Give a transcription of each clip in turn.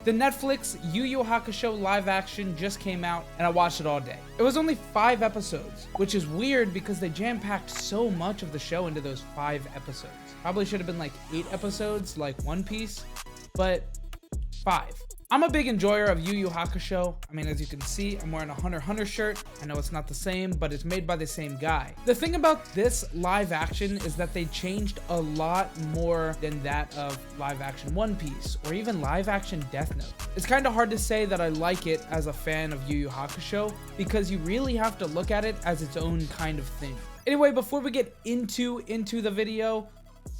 The Netflix Yu Yu Hakusho live action just came out and I watched it all day. It was only 5 episodes, which is weird because they jam-packed so much of the show into those 5 episodes. Probably should have been like 8 episodes like One Piece, but 5. I'm a big enjoyer of Yu Yu Hakusho. I mean, as you can see, I'm wearing a Hunter x Hunter shirt. I know it's not the same, but it's made by the same guy. The thing about this live action is that they changed a lot more than that of live action One Piece or even live action Death Note. It's kind of hard to say that I like it as a fan of Yu Yu Hakusho because you really have to look at it as its own kind of thing. Anyway, before we get into the video,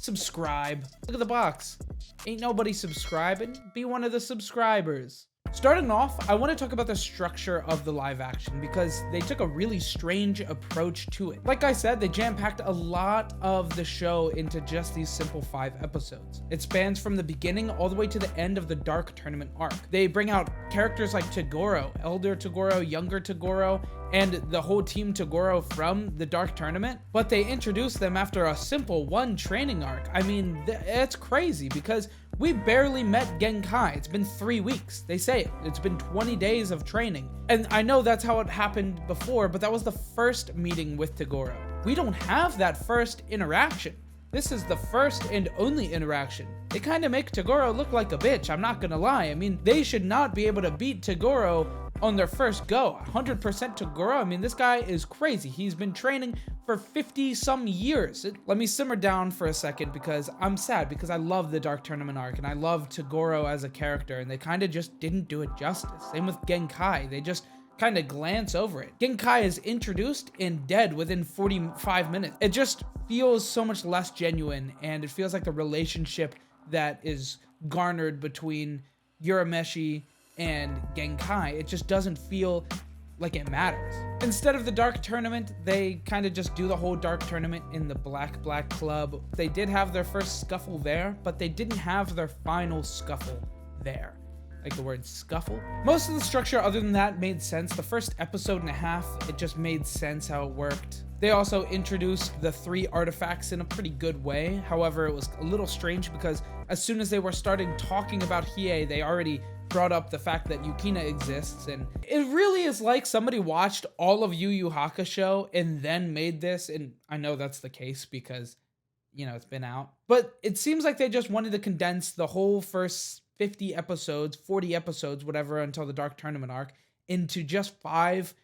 subscribe. Look at the box. Ain't nobody subscribing. Be one of the subscribers. Starting off, I want to talk about the structure of the live action because they took a really strange approach to it. Like I said, they jam-packed a lot of the show into just these simple 5 episodes. It spans from the beginning all the way to the end of the Dark Tournament arc. They bring out characters like Toguro, Elder Toguro, Younger Toguro, and the whole team Toguro from the Dark Tournament, but they introduce them after a simple 1 training arc. I mean, it's crazy because we barely met Genkai. It's been 3 weeks. They say it. It's been 20 days of training. And I know that's how it happened before, but that was the first meeting with Toguro. We don't have that first interaction. This is the first and only interaction. They kind of make Toguro look like a bitch, I'm not gonna lie. I mean, they should not be able to beat Toguro on their first go. 100% Toguro, I mean, this guy is crazy. He's been training for 50 some years. Let me simmer down for a second because I'm sad because I love the Dark Tournament arc and I love Toguro as a character and they kind of just didn't do it justice. Same with Genkai, they just kind of glance over it. Genkai is introduced and dead within 45 minutes. It just feels so much less genuine and it feels like the relationship that is garnered between Urameshi and Genkai, it just doesn't feel like it matters. Instead of the Dark Tournament, they kind of just do the whole Dark Tournament in the Black Club. They did have their first scuffle there, but they didn't have their final scuffle there. Like the word scuffle. Most of the structure other than that made sense. The first episode and a half, it just made sense how it worked. They also introduced the 3 artifacts in a pretty good way. However, it was a little strange because as soon as they were starting talking about Hiei, they already brought up the fact that Yukina exists, and it really is like somebody watched all of Yu Yu Hakusho and then made this, and I know that's the case because, you know, it's been out. But it seems like they just wanted to condense the whole first 50 episodes, 40 episodes, whatever, until the Dark Tournament arc into just 5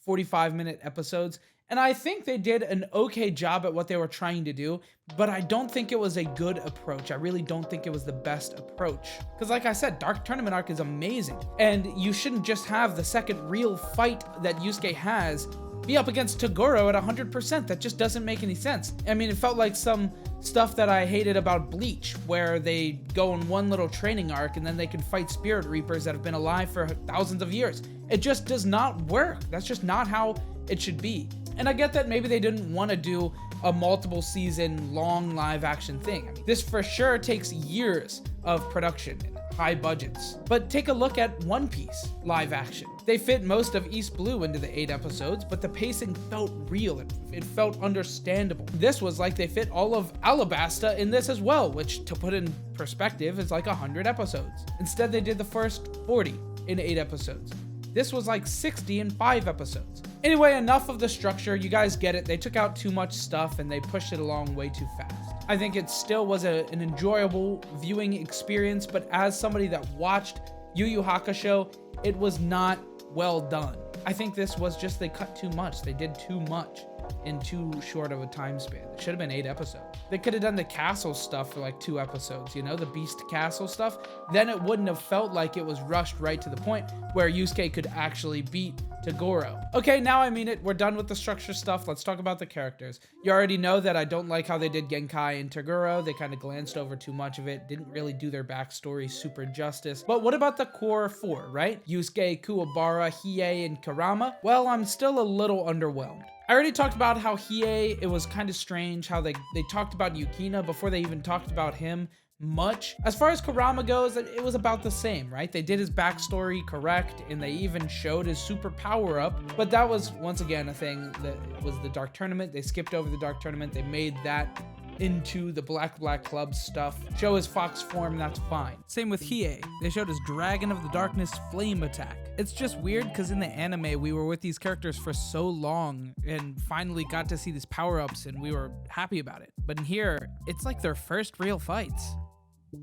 45-minute episodes. And I think they did an okay job at what they were trying to do, but I don't think it was a good approach. I really don't think it was the best approach. Because like I said, Dark Tournament arc is amazing. And you shouldn't just have the second real fight that Yusuke has be up against Toguro at 100%. That just doesn't make any sense. I mean, it felt like some stuff that I hated about Bleach, where they go in one little training arc and then they can fight Spirit Reapers that have been alive for thousands of years. It just does not work. That's just not how it should be. And I get that maybe they didn't want to do a multiple season long live action thing. I mean, this for sure takes years of production and high budgets. But take a look at One Piece live action. They fit most of East Blue into the 8 episodes, but the pacing felt real. It felt understandable. This was like they fit all of Alabasta in this as well, which to put in perspective is like 100 episodes. Instead, they did the first 40 in 8 episodes. This was like 60 in 5 episodes. Anyway, enough of the structure. You guys get it. They took out too much stuff and they pushed it along way too fast. I think it still was an enjoyable viewing experience, but as somebody that watched Yu Yu Hakusho, it was not well done. I think this was just they cut too much. They did too much in too short of a time span. It should have been 8 episodes. They could have done the castle stuff for like 2 episodes, you know, the Beast Castle stuff. Then it wouldn't have felt like it was rushed right to the point where Yusuke could actually beat Toguro. Okay, now I mean it. We're done with the structure stuff. Let's talk about the characters. You already know that I don't like how they did Genkai and Toguro. They kind of glanced over too much of it. Didn't really do their backstory super justice. But what about the core 4, right? Yusuke, Kuwabara, Hiei, and Kurama? Well, I'm still a little underwhelmed. I already talked about how Hiei, it was kind of strange how they talked about Yukina before they even talked about him much. As far as Kurama goes, it was about the same, right? They did his backstory correct, and they even showed his super power up, but that was, once again, a thing that was the Dark Tournament. They skipped over the Dark Tournament. They made that into the Black Club stuff, show his fox form, that's fine. Same with Hiei. They showed his Dragon of the Darkness flame attack. It's just weird because in the anime, we were with these characters for so long and finally got to see these power-ups and we were happy about it. But in here, it's like their first real fights.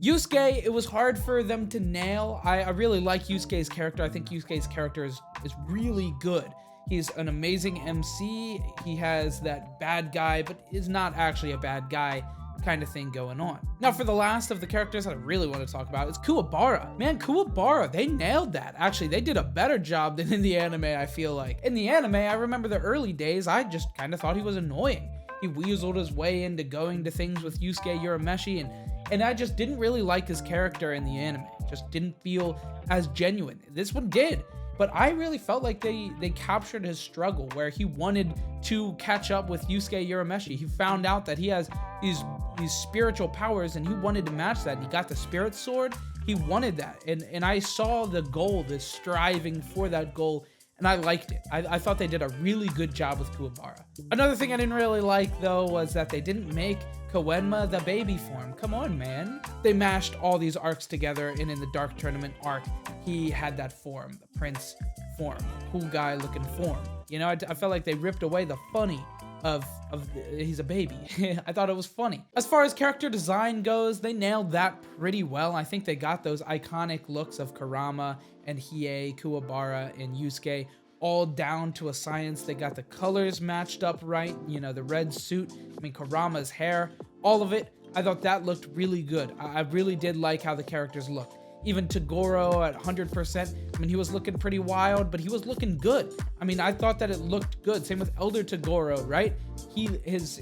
Yusuke, it was hard for them to nail. I really like Yusuke's character. I think Yusuke's character is really good. He's an amazing MC. He has that bad guy, but is not actually a bad guy kind of thing going on. Now, for the last of the characters that I really want to talk about is Kuwabara. Man, Kuwabara, they nailed that. Actually, they did a better job than in the anime, I feel like. In the anime, I remember the early days, I just kind of thought he was annoying. He weaseled his way into going to things with Yusuke Urameshi, and I just didn't really like his character in the anime. Just didn't feel as genuine. This one did. But I really felt like they captured his struggle where he wanted to catch up with Yusuke Urameshi. He found out that he has these spiritual powers and he wanted to match that. And he got the spirit sword. He wanted that. And I saw the goal, the striving for that goal, and I liked it. I thought they did a really good job with Kuwabara. Another thing I didn't really like, though, was that they didn't make Koenma the baby form. Come on, man. They mashed all these arcs together, and in the Dark Tournament arc, he had that form, the prince form, cool guy looking form. You know, I felt like they ripped away the funny of he's a baby. I thought it was funny. As far as character design goes, they nailed that pretty well. I think they got those iconic looks of Kurama and Hiei, Kuwabara, and Yusuke all down to a science. They got the colors matched up right, you know, the red suit, I mean, Kurama's hair, all of it. I thought that looked really good. I really did like how the characters looked. Even Toguro at 100%, I mean, he was looking pretty wild, but he was looking good. I mean, I thought that it looked good. Same with Elder Toguro, right? His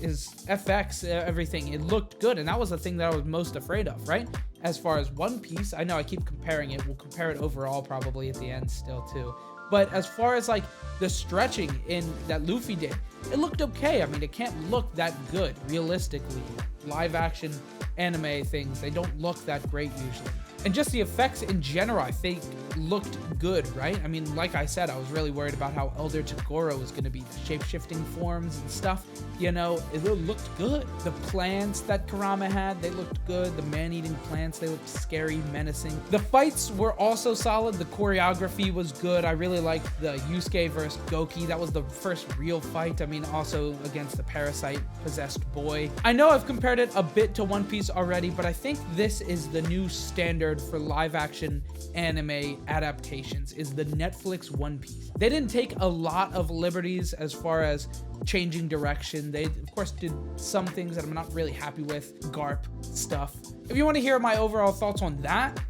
FX, everything, it looked good. And that was the thing that I was most afraid of, right? As far as One Piece, I know I keep comparing it. We'll compare it overall probably at the end still too. But as far as like the stretching in that Luffy did, it looked okay. I mean, it can't look that good realistically. Live action anime things, they don't look that great usually. And just the effects in general, I think, looked good, right? I mean, like I said, I was really worried about how Elder Toguro was going to be, the shape-shifting forms and stuff. You know, it looked good. The plants that Kurama had, they looked good. The man-eating plants, they looked scary, menacing. The fights were also solid. The choreography was good. I really liked the Yusuke versus Goki. That was the first real fight. I mean, also against the parasite-possessed boy. I know I've compared it a bit to One Piece already, but I think this is the new standard for live-action anime adaptations, is the Netflix One Piece. They didn't take a lot of liberties as far as changing direction. They, of course, did some things that I'm not really happy with, GARP stuff. If you want to hear my overall thoughts on that,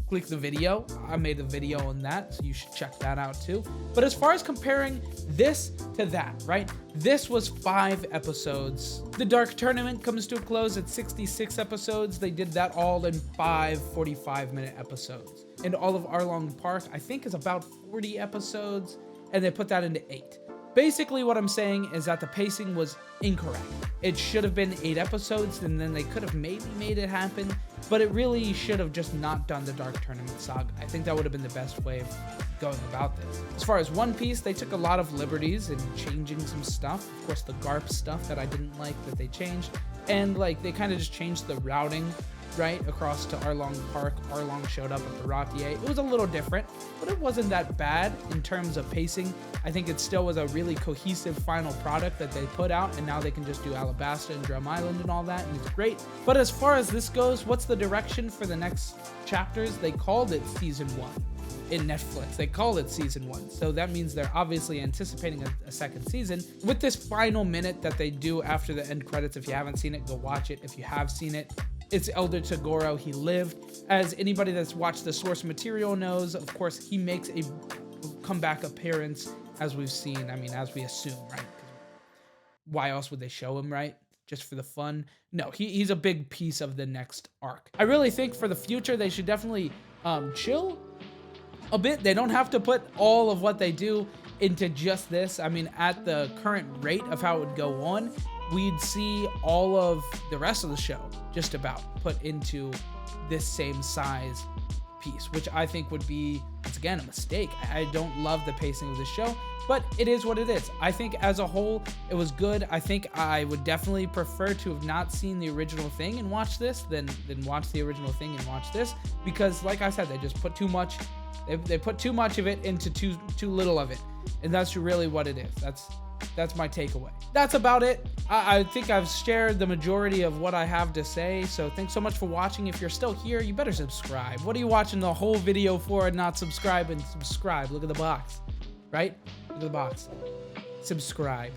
click the video. I made a video on that, so you should check that out too. But as far as comparing this to that, right? This was 5 episodes. The Dark Tournament comes to a close at 66 episodes. They did that all in 5 45-minute episodes. And all of Arlong Park, I think, is about 40 episodes, and they put that into 8. Basically, what I'm saying is that the pacing was incorrect. It should have been 8 episodes, and then they could have maybe made it happen, but it really should have just not done the Dark Tournament saga. I think that would have been the best way of going about this. As far as One Piece, they took a lot of liberties in changing some stuff. Of course, the GARP stuff that I didn't like that they changed, and like they kind of just changed the routing right across to Arlong Park. Arlong showed up at the Ratier. It was a little different, but it wasn't that bad in terms of pacing. I think it still was a really cohesive final product that they put out, and now they can just do Alabasta and Drum Island and all that, and it's great. But as far as this goes, what's the direction for the next chapters? They called it Season 1 in Netflix. They called it Season 1, so that means they're obviously anticipating a second season. With this final minute that they do after the end credits, if you haven't seen it, go watch it. If you have seen it, it's Elder Toguro. He lived. As anybody that's watched the source material knows, of course, he makes a comeback appearance, as we've seen. I mean, as we assume, right? Why else would they show him, right? Just for the fun? No, he's a big piece of the next arc. I really think for the future, they should definitely chill a bit. They don't have to put all of what they do into just this. I mean, at the current rate of how it would go on, we'd see all of the rest of the show just about put into this same size piece, which I think would be, it's again, a mistake. I don't love the pacing of the show, but it is what it is. I think as a whole, it was good. I think I would definitely prefer to have not seen the original thing and watch this than watch the original thing and watch this, because like I said, they just put too much. They put too much of it into too little of it, and that's really what it is. That's my takeaway. That's about it. I think I've shared the majority of what I have to say, so thanks so much for watching. If you're still here, you better subscribe. What are you watching the whole video for and not subscribe? And subscribe. Look at the box, right? Look at the box. Subscribe.